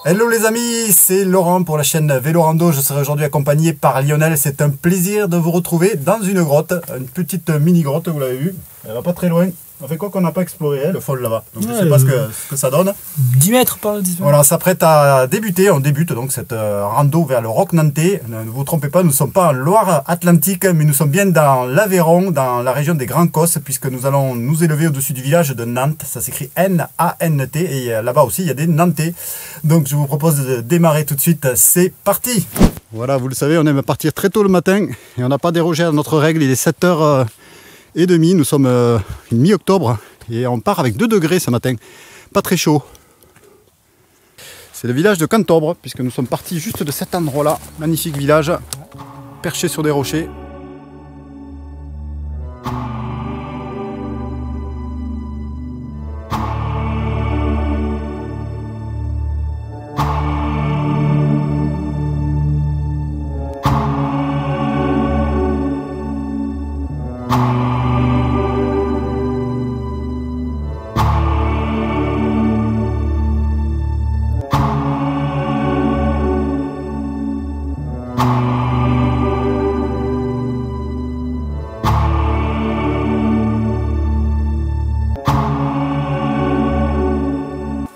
Hello les amis, c'est Laurent pour la chaîne Vélo Rando. Je serai aujourd'hui accompagné par Lionel. C'est un plaisir de vous retrouver dans une grotte, une petite mini grotte, vous l'avez vu. Elle va pas très loin. On fait quoi qu'on n'a pas exploré, le fol là-bas. Donc je sais pas ce que ça donne. 10 mètres par 10 mètres. Voilà, on s'apprête à débuter. On débute donc cette rando vers le Roc Nantais. Ne vous trompez pas, nous ne sommes pas en Loire-Atlantique, mais nous sommes bien dans l'Aveyron, dans la région des Grands Cosses, puisque nous allons nous élever au-dessus du village de Nantes. Ça s'écrit N-A-N-T. Et là-bas aussi, il y a des Nantais. Donc je vous propose de démarrer tout de suite. C'est parti! Voilà, vous le savez, on aime partir très tôt le matin et on n'a pas dérogé à notre règle. Il est 7h30. Nous sommes mi-octobre et on part avec 2 degrés ce matin, pas très chaud. C'est le village de Cantobre, puisque nous sommes partis juste de cet endroit-là, magnifique village, perché sur des rochers.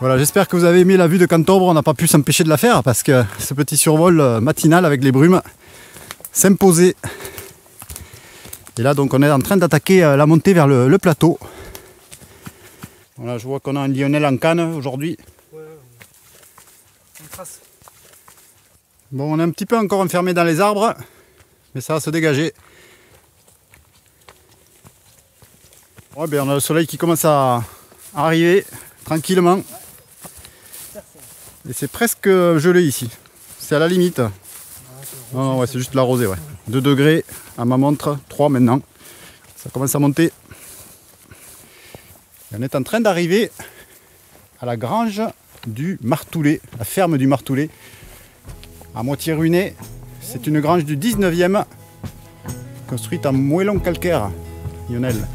Voilà, j'espère que vous avez aimé la vue de Cantobre. On n'a pas pu s'empêcher de la faire parce que ce petit survol matinal avec les brumes s'imposait. Et là donc on est en train d'attaquer la montée vers le plateau. Voilà, je vois qu'on a un Lionel en canne aujourd'hui. Ouais, on trace. Bon, on est un petit peu encore enfermé dans les arbres, mais ça va se dégager. Ouais, ben on a le soleil qui commence à arriver tranquillement. Et c'est presque gelé ici. C'est à la limite. Non, ouais, c'est juste la rosée. Ouais. 2 degrés à ma montre, 3 maintenant. Ça commence à monter. Et on est en train d'arriver à la grange du Martoulet, la ferme du Martoulet. À moitié ruinée. C'est une grange du 19e, construite en moellon calcaire, Lionel.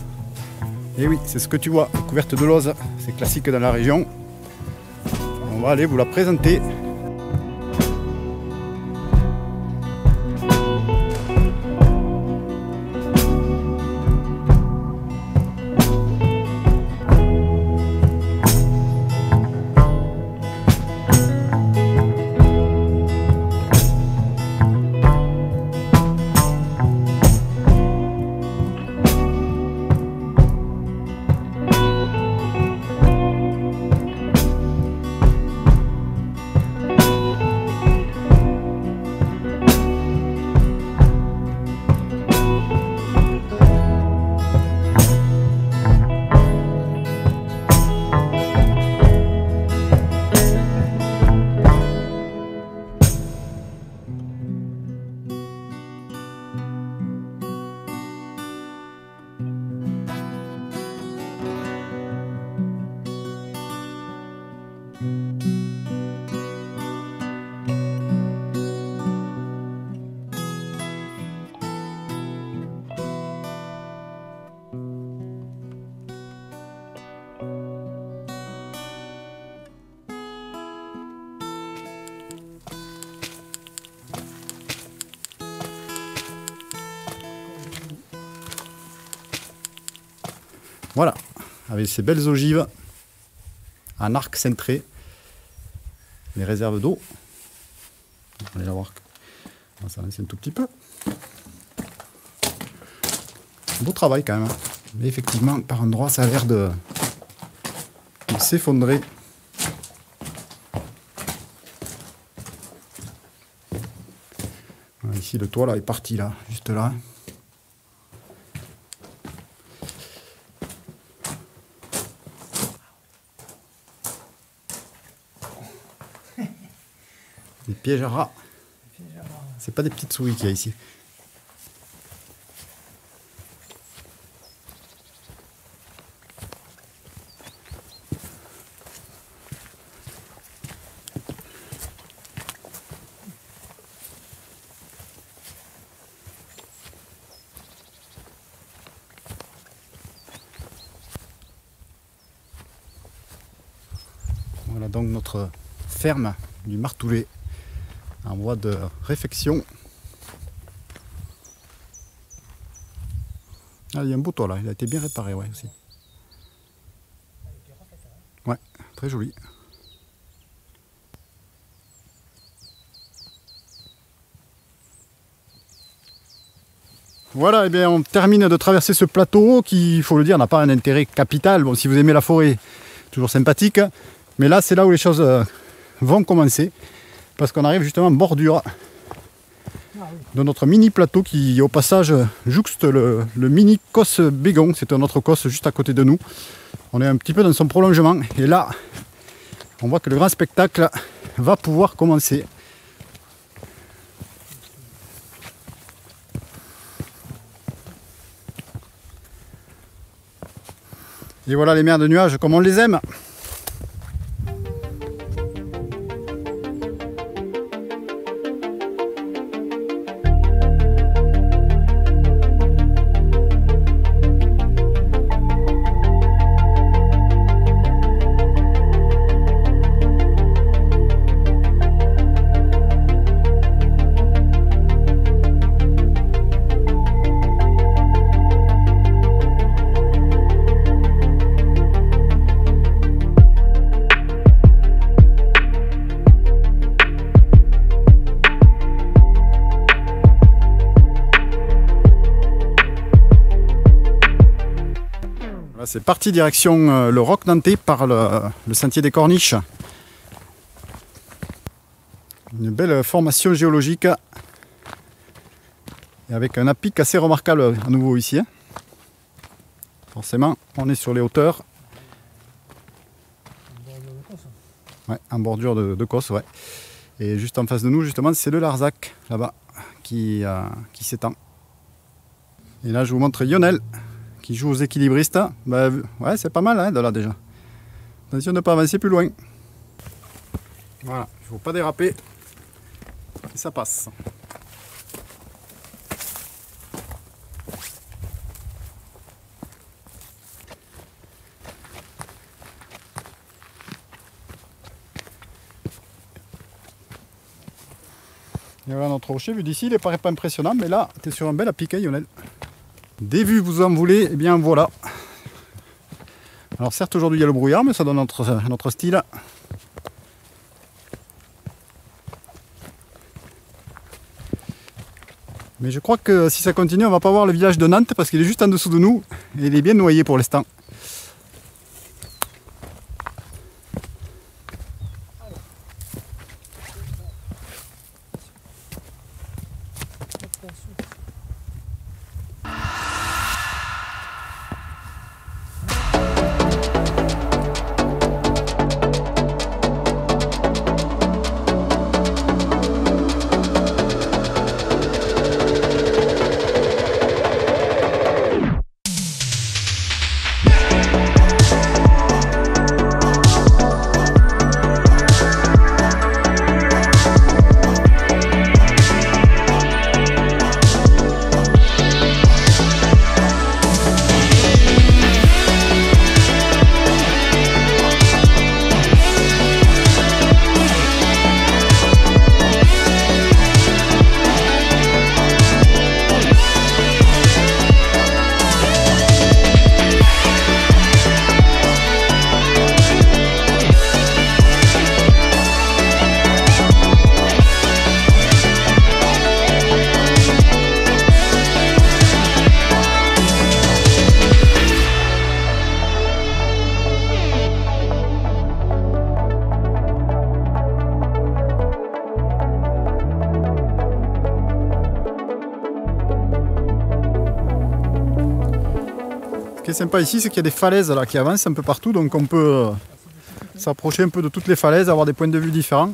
Et oui, c'est ce que tu vois, couverte de lauze. C'est classique dans la région. On va aller vous la présenter. Voilà, avec ces belles ogives en arc cintré, les réserves d'eau. On va aller la voir. Ça avance un tout petit peu. Beau travail quand même. Mais effectivement, par endroits, ça a l'air de s'effondrer. Voilà, ici, le toit là est parti là, juste là. Des pièges à rats. C'est pas des petites souris qu'il y a ici. Voilà donc notre ferme du martoulet en voie de réfection. Ah, il y a un beau toit là, il a été bien réparé ouais, aussi. Ouais, très joli. Voilà, et bien on termine de traverser ce plateau qui, il faut le dire, n'a pas un intérêt capital. Bon, si vous aimez la forêt, toujours sympathique. Mais là, c'est là où les choses vont commencer. Parce qu'on arrive justement en bordure de notre mini plateau qui, au passage, jouxte le mini Causse Bégon. C'est un autre Causse juste à côté de nous. On est un petit peu dans son prolongement. Et là, on voit que le grand spectacle va pouvoir commencer. Et voilà les mers de nuages comme on les aime. C'est parti direction le Roc Nantais par le sentier des Corniches. Une belle formation géologique et avec un apic assez remarquable à nouveau ici. Forcément, on est sur les hauteurs. Ouais, en bordure de Causse, ouais. Et juste en face de nous, justement, c'est le Larzac, là-bas, qui s'étend. Et là, je vous montre Lionel, qui joue aux équilibristes. Bah, ouais, c'est pas mal hein, de là déjà. Attention de ne pas avancer plus loin. Voilà, il ne faut pas déraper. Et ça passe. Et voilà notre rocher, vu d'ici, il ne paraît pas impressionnant, mais là, tu es sur un bel apic, hein, Lionel. Des vues, vous en voulez, et bien voilà. Alors certes, aujourd'hui il y a le brouillard, mais ça donne notre style. Mais je crois que si ça continue, on va pas voir le village de Nantes, parce qu'il est juste en dessous de nous, et il est bien noyé pour l'instant. Ce qui est sympa ici, c'est qu'il y a des falaises là, qui avancent un peu partout, donc on peut s'approcher un peu de toutes les falaises, avoir des points de vue différents.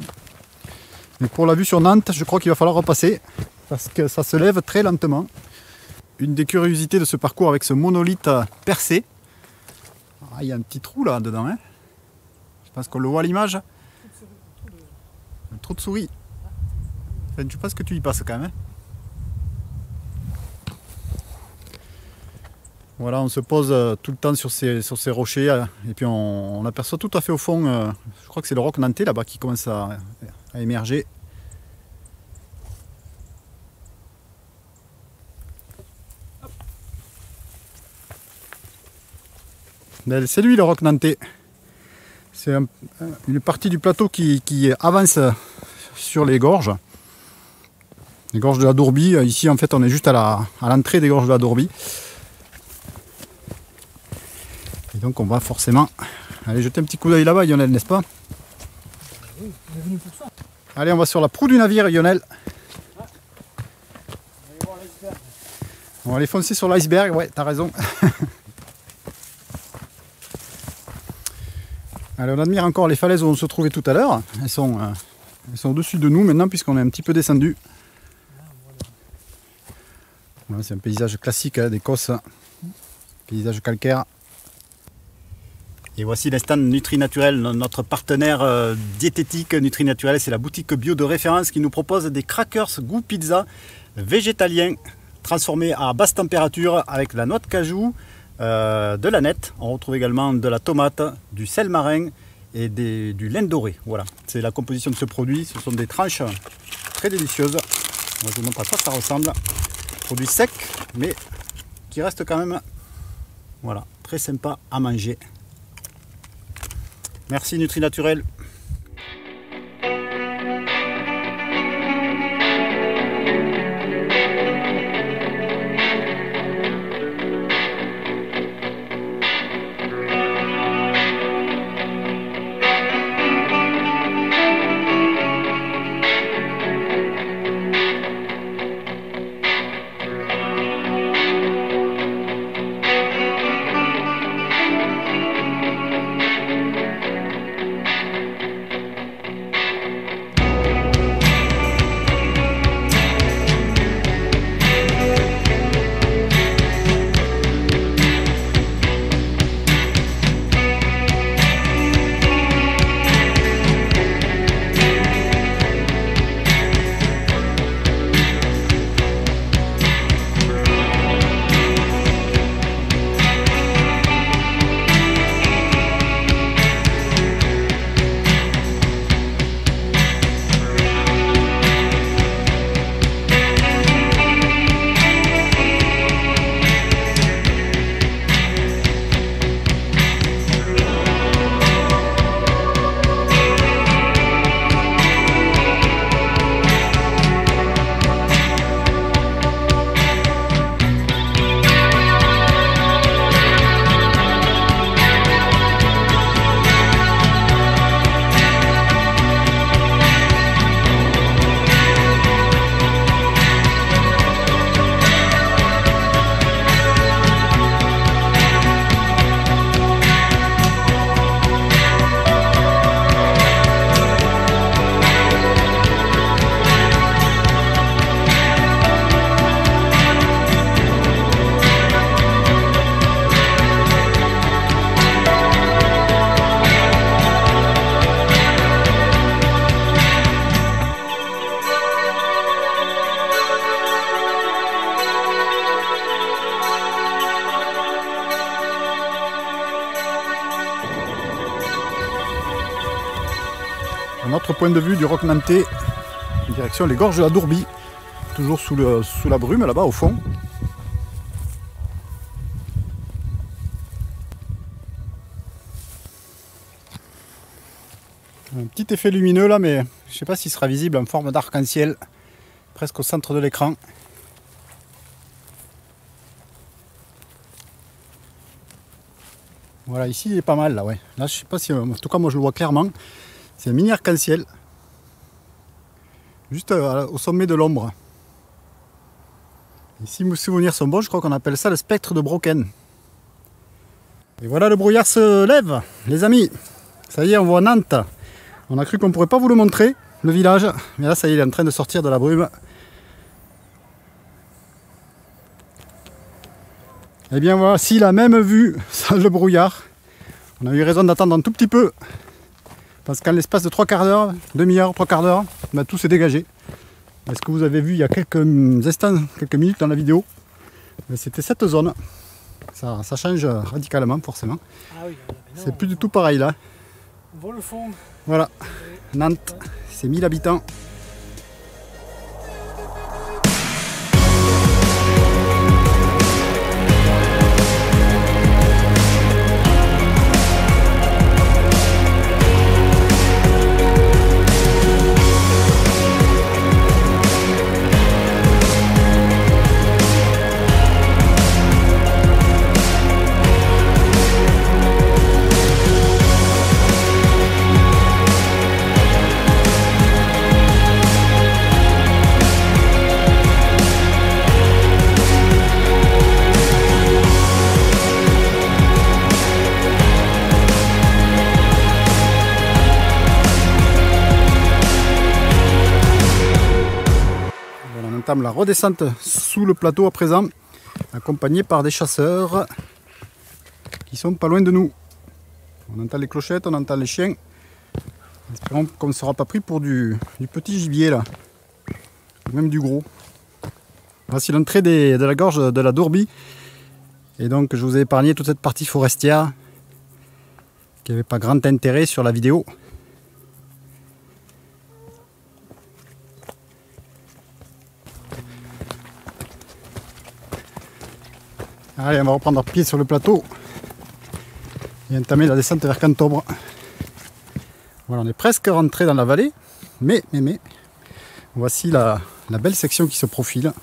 Mais pour la vue sur Nantes, je crois qu'il va falloir repasser, parce que ça se lève très lentement. Une des curiosités de ce parcours avec ce monolithe percé, ah, il y a un petit trou là dedans, hein. Je pense qu'on le voit à l'image. Un trou de souris. Enfin, je pense que tu y passes quand même. Hein. Voilà, on se pose tout le temps sur ces rochers et puis on aperçoit tout à fait au fond, je crois que c'est le Roc Nantais là-bas qui commence à à émerger. C'est lui le roc nantais. C'est une partie du plateau qui avance sur les gorges. Les gorges de la Dourbie. Ici en fait on est juste à l'entrée des gorges de la Dourbie. Et donc on va forcément aller jeter un petit coup d'œil là-bas, Lionel, n'est-ce pas? Oui, on est venu pour ça. Allez, on va sur la proue du navire, Lionel. On va aller voir l'iceberg. On va aller foncer sur l'iceberg, ouais, t'as raison. Allez, on admire encore les falaises où on se trouvait tout à l'heure. Elles sont au-dessus de nous maintenant puisqu'on est un petit peu descendu. Voilà, c'est un paysage classique d'Écosse. Paysage calcaire. Et voici l'instant Nutri Naturel, notre partenaire diététique Nutri Naturel. C'est la boutique bio de référence qui nous propose des crackers goût pizza végétaliens transformés à basse température avec de la noix de cajou, de l'aneth. On retrouve également de la tomate, du sel marin et du lin doré. Voilà, c'est la composition de ce produit. Ce sont des tranches très délicieuses. Moi, je vous montre à quoi ça ressemble. Produit sec, mais qui reste quand même, voilà, très sympa à manger. Merci Nutri Naturel. Un autre point de vue du roc nantais, en direction les gorges de la Dourbie, toujours sous la brume là-bas au fond. Un petit effet lumineux là, mais je ne sais pas s'il sera visible en forme d'arc-en-ciel, presque au centre de l'écran. Voilà, ici il est pas mal là, ouais. Là je sais pas si, en tout cas moi je le vois clairement. C'est un mini arc-en-ciel, juste au sommet de l'ombre. Et si mes souvenirs sont bons, je crois qu'on appelle ça le spectre de Brocken. Et voilà, le brouillard se lève, les amis. Ça y est, on voit Nantes. On a cru qu'on ne pourrait pas vous le montrer, le village. Mais là, ça y est, il est en train de sortir de la brume. Et bien voici la même vue sans le brouillard. On a eu raison d'attendre un tout petit peu. Parce qu'en l'espace de 3 quarts d'heure, demi-heure, 3 quarts d'heure, tout s'est dégagé. Ce que vous avez vu il y a quelques instants, quelques minutes dans la vidéo, c'était cette zone. Ça change radicalement forcément. Ah oui, c'est plus du tout pareil là. On voit le fond. Voilà, Nantes, c'est 1000 habitants. La redescente sous le plateau à présent, accompagné par des chasseurs qui sont pas loin de nous. On entend les clochettes, on entend les chiens. Espérons qu'on ne sera pas pris pour du petit gibier là, même du gros. Voici l'entrée de la gorge de la Dourbie. Et donc je vous ai épargné toute cette partie forestière qui n'avait pas grand intérêt sur la vidéo. Allez, on va reprendre pied sur le plateau et entamer la descente vers Cantobre. Voilà, on est presque rentré dans la vallée, mais voici la belle section qui se profile.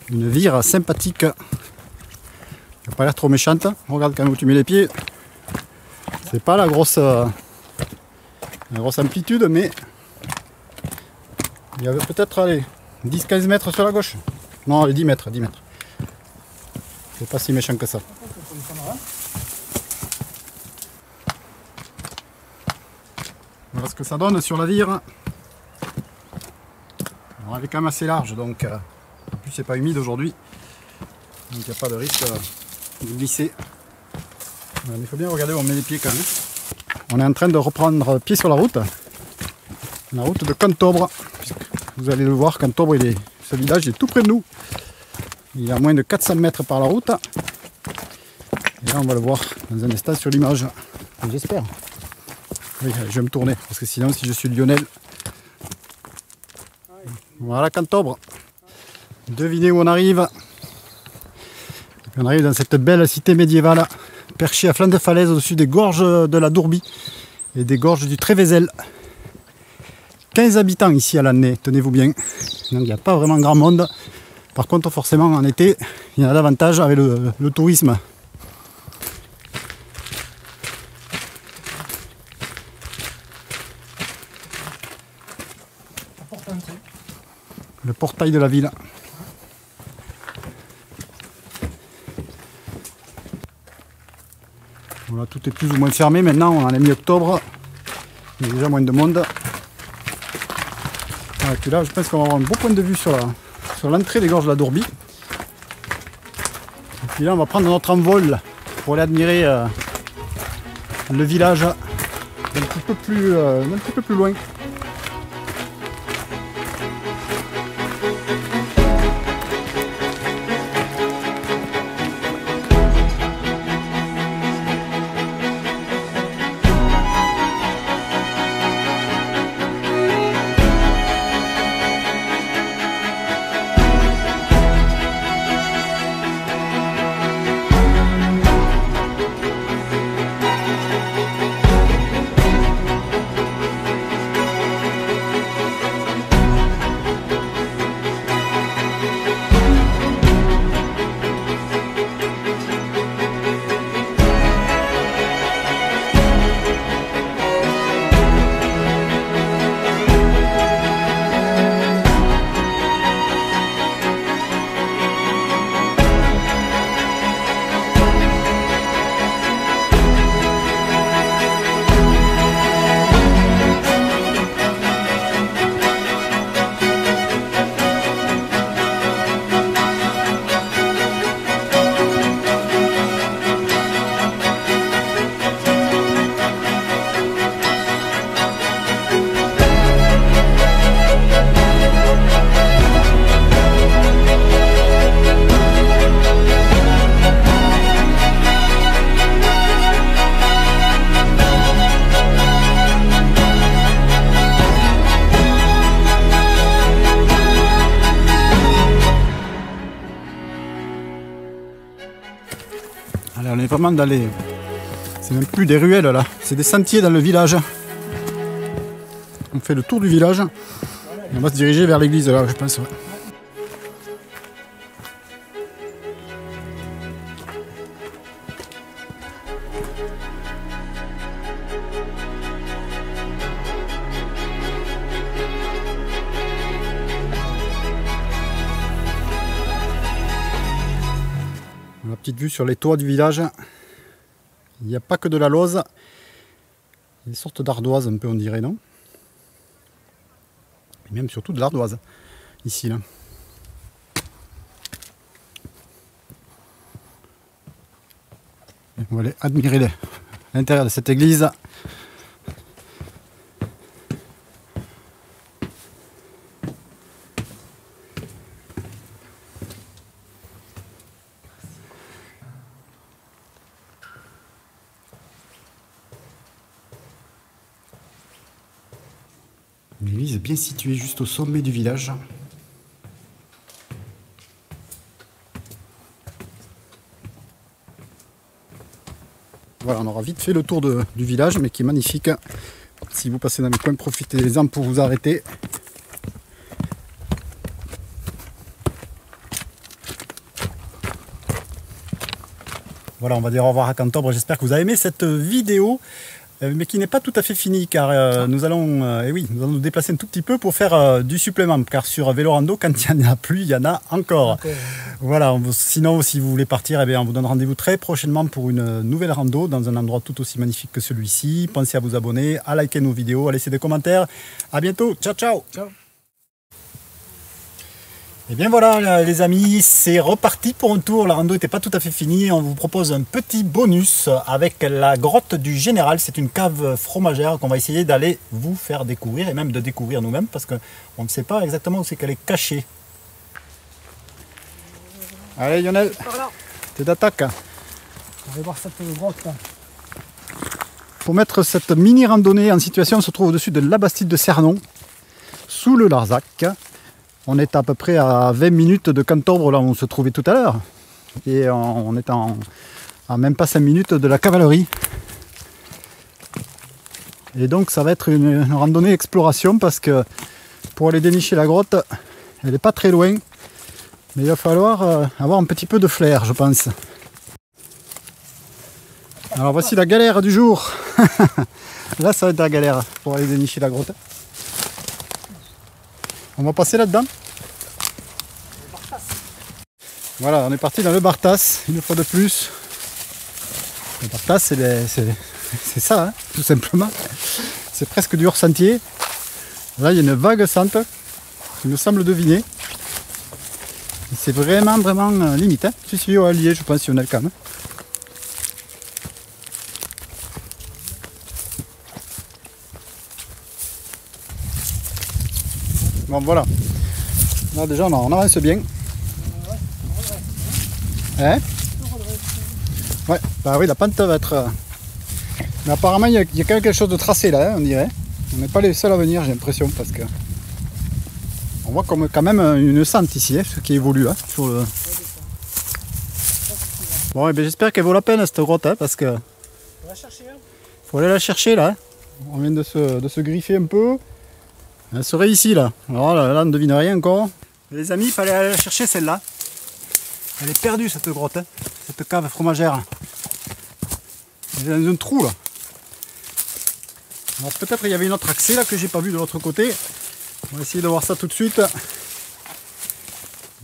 Une vire sympathique, qui n'a pas l'air trop méchante. Regarde quand tu mets les pieds, c'est pas la grosse amplitude, mais il y avait peut-être 10-15 mètres sur la gauche. Non, allez, 10 mètres. C'est pas si méchant que ça. Voilà ce que ça donne sur la vire. Alors, elle est quand même assez large, donc en plus c'est pas humide aujourd'hui, donc il n'y a pas de risque de glisser. Voilà, mais il faut bien regarder où on met les pieds quand même. On est en train de reprendre pied sur la route de Cantobre. Vous allez le voir, Cantobre, ce village est tout près de nous. Il est à moins de 400 mètres par la route. Et là on va le voir dans un instant sur l'image. J'espère. Oui, je vais me tourner parce que sinon si je suis Lionel. Voilà Cantobre. Devinez où on arrive. On arrive dans cette belle cité médiévale perchée à flanc de falaise au-dessus des gorges de la Dourbie et des gorges du Trévézel. 15 habitants ici à l'année, tenez-vous bien. Donc il n'y a pas vraiment grand monde. Par contre, forcément, en été, il y en a davantage avec le tourisme. Le portail de la ville. Voilà, tout est plus ou moins fermé. Maintenant, on en est mi-octobre. Il y a déjà moins de monde. Voilà, et puis là, je pense qu'on va avoir un beau point de vue sur l'entrée des gorges de la Dourbie. Et puis là on va prendre notre envol pour aller admirer le village un petit peu plus loin. vraiment dans les... C'est même plus des ruelles là, c'est des sentiers dans le village. On fait le tour du village. Et on va se diriger vers l'église là, je pense. Ouais. La petite vue sur les toits du village. Il n'y a pas que de la lauze. Il y a des sortes d'ardoises un peu on dirait, non? Et même surtout de l'ardoise. Ici là. Et on va aller admirer l'intérieur de cette église. Une église bien située juste au sommet du village. Voilà, on aura vite fait le tour du village, mais qui est magnifique. Si vous passez dans les coins, profitez-en pour vous arrêter. Voilà, on va dire au revoir à Cantobre. J'espère que vous avez aimé cette vidéo. Mais qui n'est pas tout à fait fini car nous allons nous déplacer un tout petit peu pour faire du supplément car sur Vélorando quand il n'y en a plus il y en a encore. Voilà, sinon si vous voulez partir eh bien, on vous donne rendez-vous très prochainement pour une nouvelle rando dans un endroit tout aussi magnifique que celui-ci. Pensez à vous abonner, à liker nos vidéos, à laisser des commentaires. À bientôt, ciao ciao. Ciao. Et bien voilà les amis, c'est reparti pour un tour, la rando n'était pas tout à fait finie, on vous propose un petit bonus avec la grotte du Général, c'est une cave fromagère qu'on va essayer d'aller vous faire découvrir et même de découvrir nous-mêmes parce qu'on ne sait pas exactement où c'est qu'elle est cachée. Allez Lionel, t'es d'attaque. On va voir cette grotte là. Pour mettre cette mini randonnée en situation, on se trouve au-dessus de la Bastide de Cernon, sous le Larzac. On est à peu près à 20 minutes de Cantobre, là où on se trouvait tout à l'heure. Et on est à même pas 5 minutes de la cavalerie. Et donc ça va être une randonnée exploration parce que pour aller dénicher la grotte, elle n'est pas très loin. Mais il va falloir avoir un petit peu de flair, je pense. Alors voici la galère du jour. Là ça va être la galère pour aller dénicher la grotte. On va passer là-dedans. Voilà, on est parti dans le Bartas, une fois de plus. Le Bartas, c'est ça, hein, tout simplement. C'est presque du hors-sentier. Là, il y a une vague sente qui me semble deviner. C'est vraiment limite. Hein. Si, on va lier, je pense, si on a le calme. Bon voilà, là déjà on avance bien. Hein? Ouais, bah oui la pente va être... Mais apparemment il y a quand même quelque chose de tracé là, hein, on dirait. On n'est pas les seuls à venir j'ai l'impression parce que... On voit comme quand même une sente ici, hein, ce qui évolue hein, sur le... Bon et bien j'espère qu'elle vaut la peine cette grotte hein, parce que... Faut aller la chercher là. Hein. On vient de se griffer un peu. Elle serait ici là. Alors là, on ne devine rien encore. Les amis, il fallait aller la chercher celle-là. Elle est perdue cette grotte, hein, cette cave fromagère. Elle est dans un trou là. Alors peut-être il y avait un autre accès là que j'ai pas vu de l'autre côté. On va essayer de voir ça tout de suite.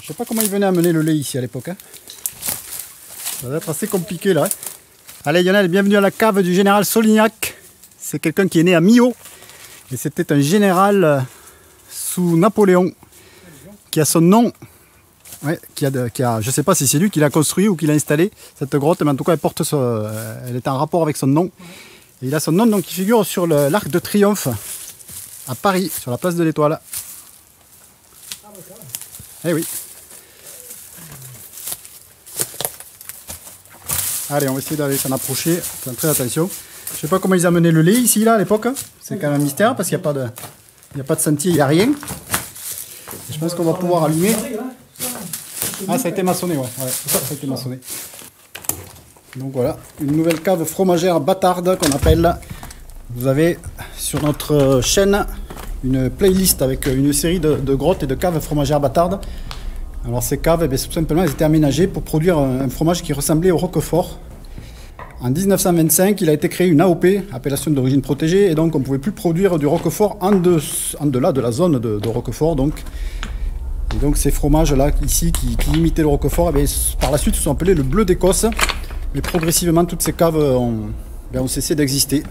Je sais pas comment ils venaient amener le lait ici à l'époque. Hein. Ça va être assez compliqué là. Hein. Allez Lionel, bienvenue à la cave du général Solignac. C'est quelqu'un qui est né à Millau. Et c'était un général sous Napoléon qui a son nom, ouais, je ne sais pas si c'est lui qui l'a construit ou qui l'a installé, cette grotte, mais en tout cas elle est en rapport avec son nom. Et il a son nom donc, qui figure sur l'Arc de Triomphe à Paris, sur la place de l'Étoile. Eh oui. Allez, on va essayer d'aller s'en approcher, faire très attention. Je ne sais pas comment ils amenaient le lait ici, là, à l'époque. C'est quand même un mystère, parce qu'il n'y a pas de sentier, il n'y a rien. Et je pense qu'on va pouvoir allumer. Ah, ça a été maçonné, ouais. Ça a été maçonné. Donc voilà, une nouvelle cave fromagère bâtarde qu'on appelle. Vous avez sur notre chaîne une playlist avec une série de grottes et de caves fromagères bâtardes. Alors ces caves, tout simplement, elles étaient aménagées pour produire un fromage qui ressemblait au roquefort. En 1925, il a été créé une AOP, appellation d'origine protégée, et donc on ne pouvait plus produire du roquefort en delà de la zone de roquefort. Et donc ces fromages-là, ici, qui imitaient le roquefort, par la suite se sont appelés le bleu d'Écosse. Mais progressivement, toutes ces caves ont cessé d'exister.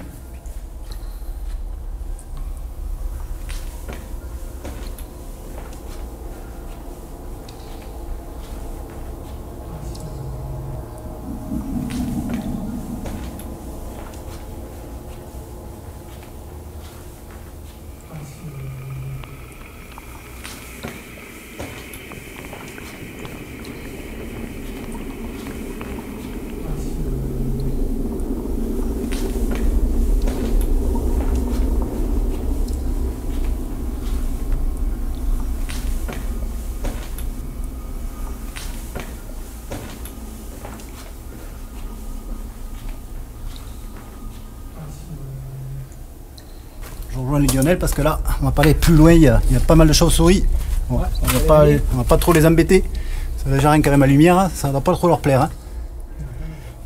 Je rejoins les Lionel parce que là, on va pas aller plus loin, il y a pas mal de chauves-souris. Bon, on va pas trop les embêter. Ça déjà rien qu'avec ma lumière, ça ne va pas trop leur plaire. Hein.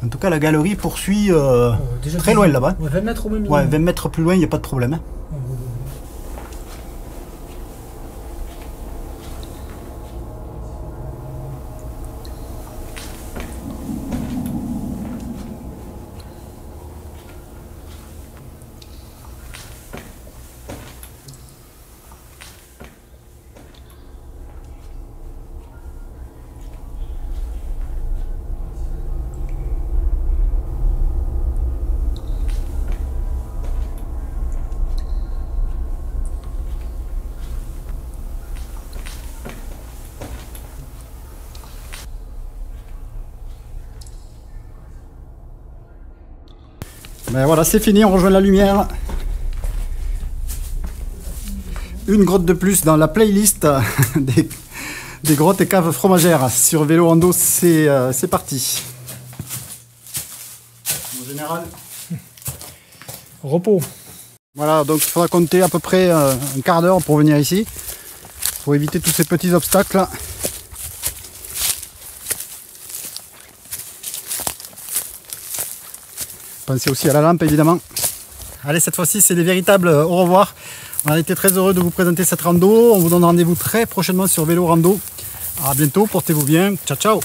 En tout cas, la galerie poursuit très loin là-bas. 20 mètres au même. Ouais, 20 mètres plus loin, il n'y a pas de problème. Hein. Ben voilà, c'est fini, on rejoint la lumière. Une grotte de plus dans la playlist des grottes et caves fromagères. Sur Vélo Rando, c'est parti. En général, repos. Voilà, donc il faudra compter à peu près un quart d'heure pour venir ici, pour éviter tous ces petits obstacles. Pensez aussi à la lampe évidemment. Allez, cette fois-ci c'est les véritables au revoir. On a été très heureux de vous présenter cette rando. On vous donne rendez-vous très prochainement sur Vélo Rando. À bientôt, portez-vous bien. Ciao ciao.